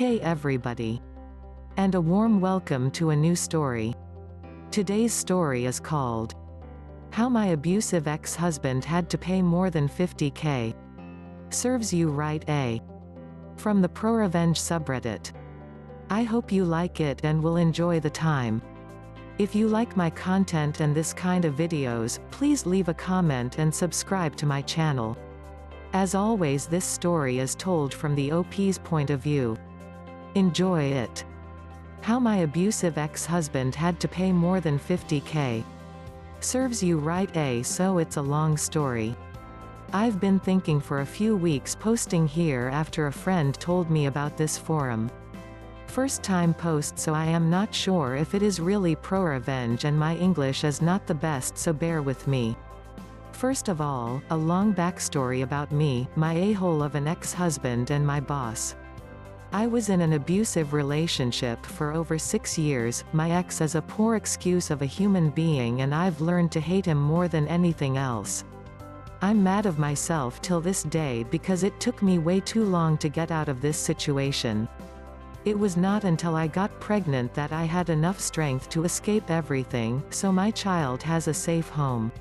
Hey everybody. And a warm welcome to a new story. Today's story is called How My Abusive Ex-Husband Had to Pay More Than $50K. Serves you right, eh? From the prorevenge subreddit. I hope you like it and will enjoy the time. If you like my content and this kind of videos, please leave a comment and subscribe to my channel. As always, this story is told from the OP's point of view. Enjoy it. How my abusive ex-husband had to pay more than $50K. Serves you right, eh? So it's a long story. I've been thinking for a few weeks posting here after a friend told me about this forum. First time post, so I am not sure if it is really pro-revenge, and my English is not the best, so bear with me. First of all, a long backstory about me, my a-hole of an ex-husband and my boss. I was in an abusive relationship for over 6 years. My ex is a poor excuse of a human being, and I've learned to hate him more than anything else. I'm mad of myself till this day because it took me way too long to get out of this situation. It was not until I got pregnant that I had enough strength to escape everything, so my child has a safe home.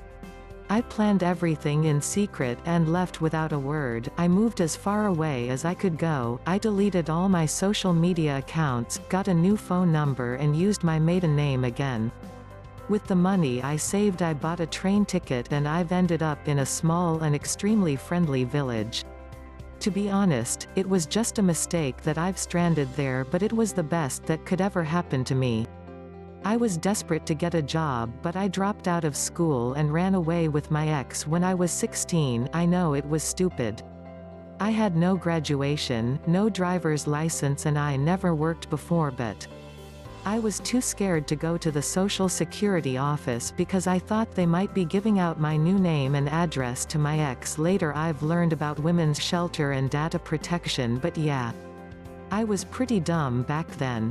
I planned everything in secret and left without a word. I moved as far away as I could go. I deleted all my social media accounts, got a new phone number, and used my maiden name again. With the money I saved, I bought a train ticket, and I've ended up in a small and extremely friendly village. To be honest, it was just a mistake that I've stranded there, but it was the best that could ever happen to me. I was desperate to get a job, but I dropped out of school and ran away with my ex when I was 16. I know it was stupid. I had no graduation, no driver's license, and I never worked before, but I was too scared to go to the Social Security office because I thought they might be giving out my new name and address to my ex. Later I've learned about women's shelter and data protection, but yeah, I was pretty dumb back then.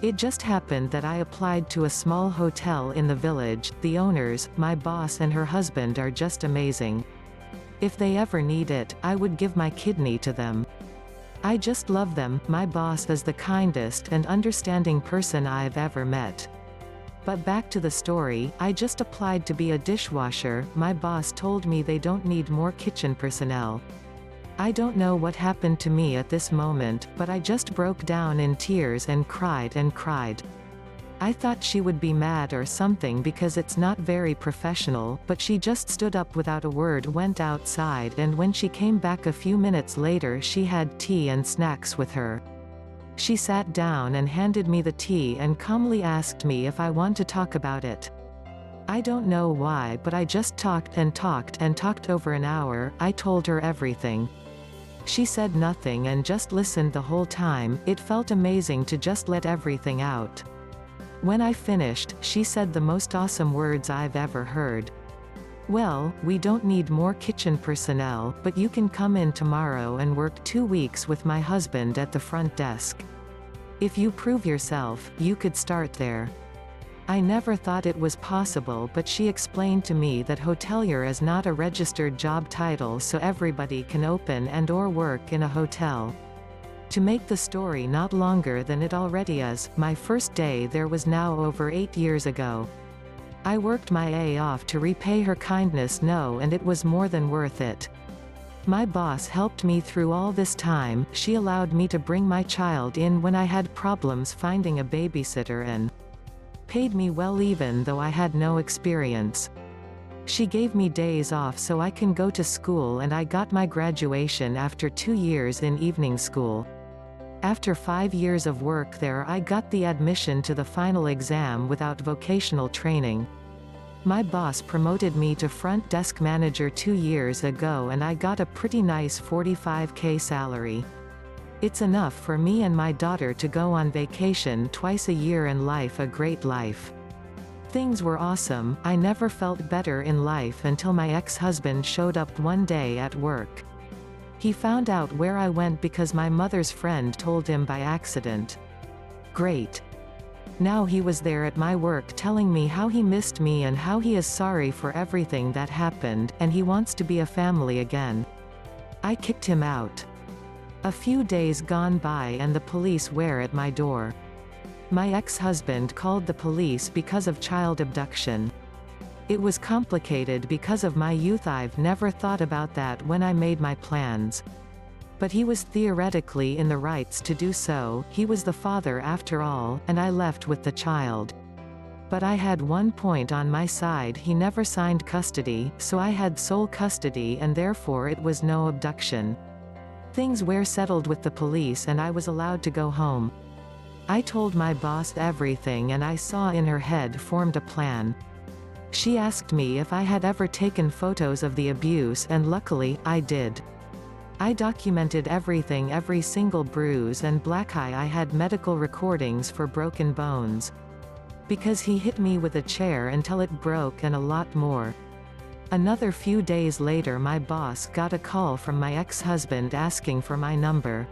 It just happened that I applied to a small hotel in the village. The owners, my boss and her husband, are just amazing. If they ever need it, I would give my kidney to them. I just love them. My boss is the kindest and understanding person I've ever met. But back to the story, I just applied to be a dishwasher. My boss told me they don't need more kitchen personnel. I don't know what happened to me at this moment, but I just broke down in tears and cried and cried. I thought she would be mad or something because it's not very professional, but she just stood up without a word, went outside, and when she came back a few minutes later she had tea and snacks with her. She sat down and handed me the tea and calmly asked me if I want to talk about it. I don't know why, but I just talked and talked and talked over an hour. I told her everything. She said nothing and just listened the whole time. It felt amazing to just let everything out. When I finished, she said the most awesome words I've ever heard. Well, we don't need more kitchen personnel, but you can come in tomorrow and work 2 weeks with my husband at the front desk. If you prove yourself, you could start there. I never thought it was possible, but she explained to me that hotelier is not a registered job title, so everybody can open and/or work in a hotel. To make the story not longer than it already is, my first day there was now over 8 years ago. I worked my A off to repay her kindness, and it was more than worth it. My boss helped me through all this time. She allowed me to bring my child in when I had problems finding a babysitter and paid me well even though I had no experience. She gave me days off so I can go to school, and I got my graduation after 2 years in evening school. After 5 years of work there, I got the admission to the final exam without vocational training. My boss promoted me to front desk manager 2 years ago, and I got a pretty nice $45K salary. It's enough for me and my daughter to go on vacation twice a year, and life a great life. Things were awesome. I never felt better in life until my ex-husband showed up one day at work. He found out where I went because my mother's friend told him by accident. Great. Now he was there at my work telling me how he missed me and how he is sorry for everything that happened, and he wants to be a family again. I kicked him out. A few days gone by and the police were at my door. My ex-husband called the police because of child abduction. It was complicated because of my youth. I've never thought about that when I made my plans. But he was theoretically in the rights to do so, he was the father after all, and I left with the child. But I had one point on my side: he never signed custody, so I had sole custody and therefore it was no abduction. Things were settled with the police and I was allowed to go home. I told my boss everything and I saw in her head formed a plan. She asked me if I had ever taken photos of the abuse and luckily, I did. I documented everything, every single bruise and black eye. I had medical recordings for broken bones. Because he hit me with a chair until it broke and a lot more. Another few days later my boss got a call from my ex-husband asking for my number.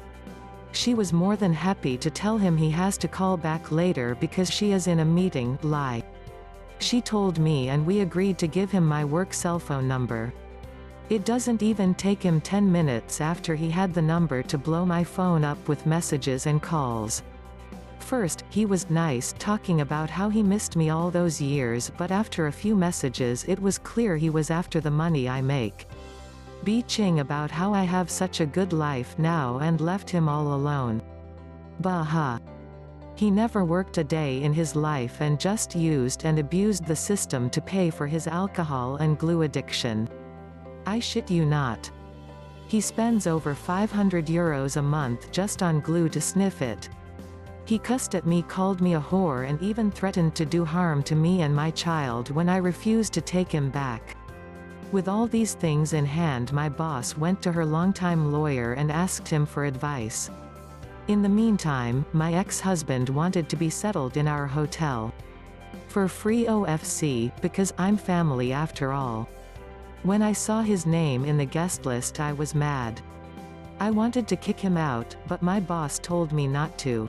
She was more than happy to tell him he has to call back later because she is in a meeting. Lie. She told me and we agreed to give him my work cell phone number. It doesn't even take him 10 minutes after he had the number to blow my phone up with messages and calls. First, he was nice, talking about how he missed me all those years, but after a few messages it was clear he was after the money I make. Bitching about how I have such a good life now and left him all alone. Bah. He never worked a day in his life and just used and abused the system to pay for his alcohol and glue addiction. I shit you not. He spends over €500 a month just on glue to sniff it. He cussed at me, called me a whore and even threatened to do harm to me and my child when I refused to take him back. With all these things in hand, my boss went to her longtime lawyer and asked him for advice. In the meantime, my ex-husband wanted to be settled in our hotel. For free OFC, because I'm family after all. When I saw his name in the guest list I was mad. I wanted to kick him out, but my boss told me not to.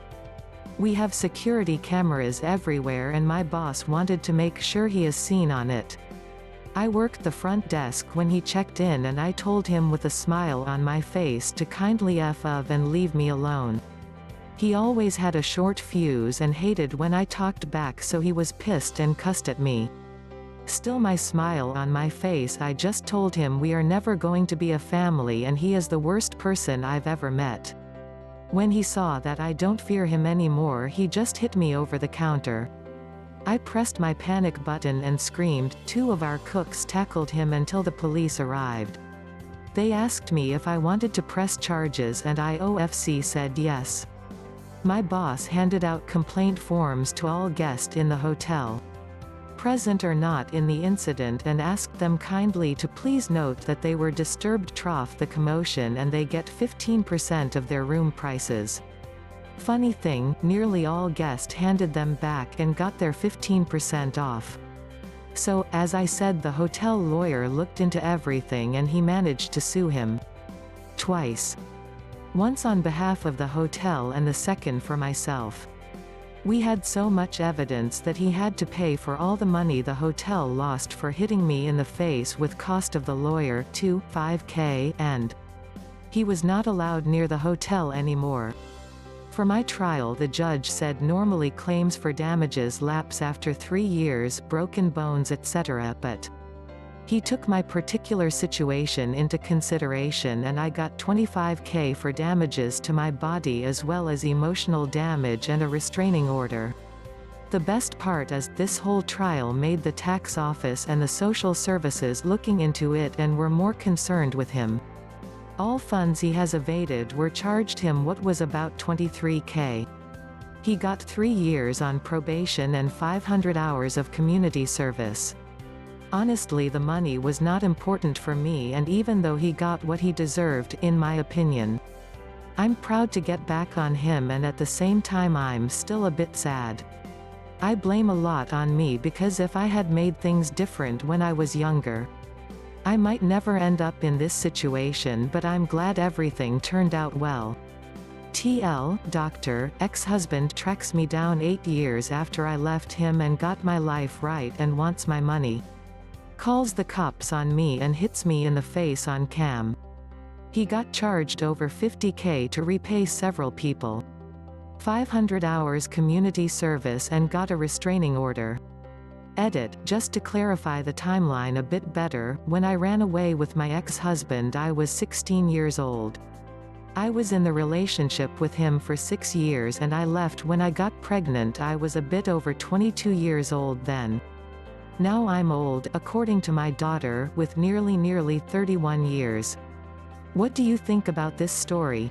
We have security cameras everywhere and my boss wanted to make sure he is seen on it. I worked the front desk when he checked in and I told him with a smile on my face to kindly F off and leave me alone. He always had a short fuse and hated when I talked back, so he was pissed and cussed at me. Still my smile on my face, I just told him we are never going to be a family and he is the worst person I've ever met. When he saw that I don't fear him anymore, he just hit me over the counter. I pressed my panic button and screamed. 2 of our cooks tackled him until the police arrived. They asked me if I wanted to press charges and I OFC said yes. My boss handed out complaint forms to all guests in the hotel, present or not in the incident, and asked them kindly to please note that they were disturbed. Trough the commotion and they get 15% of their room prices. Funny thing, nearly all guests handed them back and got their 15% off. So, as I said, the hotel lawyer looked into everything and he managed to sue him. Twice. Once on behalf of the hotel and the second for myself. We had so much evidence that he had to pay for all the money the hotel lost for hitting me in the face, with cost of the lawyer $5K, and he was not allowed near the hotel anymore. For my trial, the judge said normally claims for damages lapse after 3 years, broken bones etc., but he took my particular situation into consideration and I got $25K for damages to my body as well as emotional damage and a restraining order. The best part is, this whole trial made the tax office and the social services looking into it and were more concerned with him. All funds he has evaded were charged him what was about $23K. He got 3 years on probation and 500 hours of community service. Honestly, the money was not important for me, and even though he got what he deserved, in my opinion, I'm proud to get back on him, and at the same time I'm still a bit sad. I blame a lot on me because if I had made things different when I was younger, I might never end up in this situation, but I'm glad everything turned out well. TL, Dr. Ex-husband tracks me down 8 years after I left him and got my life right and wants my money. Calls the cops on me and hits me in the face on cam. He got charged over 50K to repay several people. 500 hours community service and got a restraining order. Edit, just to clarify the timeline a bit better, when I ran away with my ex-husband I was 16 years old. I was in the relationship with him for 6 years and I left when I got pregnant. I was a bit over 22 years old then. Now I'm old, according to my daughter, with nearly 31 years. What do you think about this story?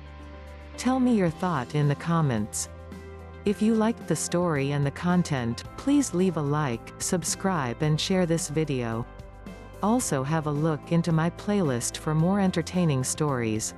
Tell me your thought in the comments. If you liked the story and the content, please leave a like, subscribe and share this video. Also have a look into my playlist for more entertaining stories.